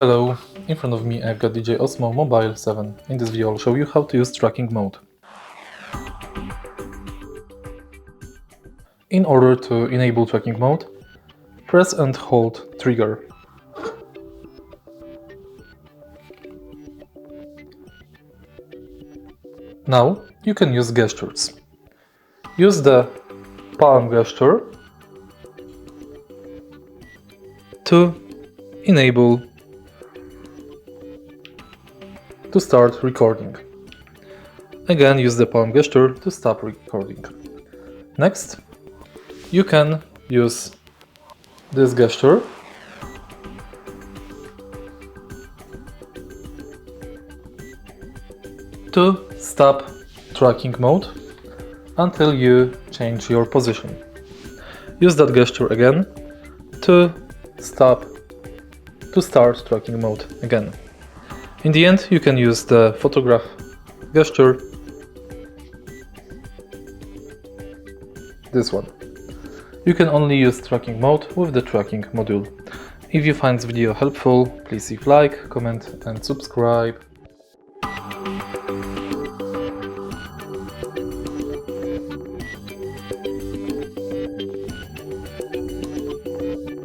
Hello, in front of me I've got DJI Osmo Mobile 7. In this video I'll show you how to use tracking mode. In order to enable tracking mode, press and hold trigger. Now you can use gestures. Use the palm gesture to enable to start recording. Again, use the palm gesture to stop recording. Next, you can use this gesture to stop tracking mode until you change your position. Use that gesture again to start tracking mode again. In the end, you can use the photograph gesture, this one. You can only use tracking mode with the tracking module. If you find this video helpful, please leave like, comment and subscribe.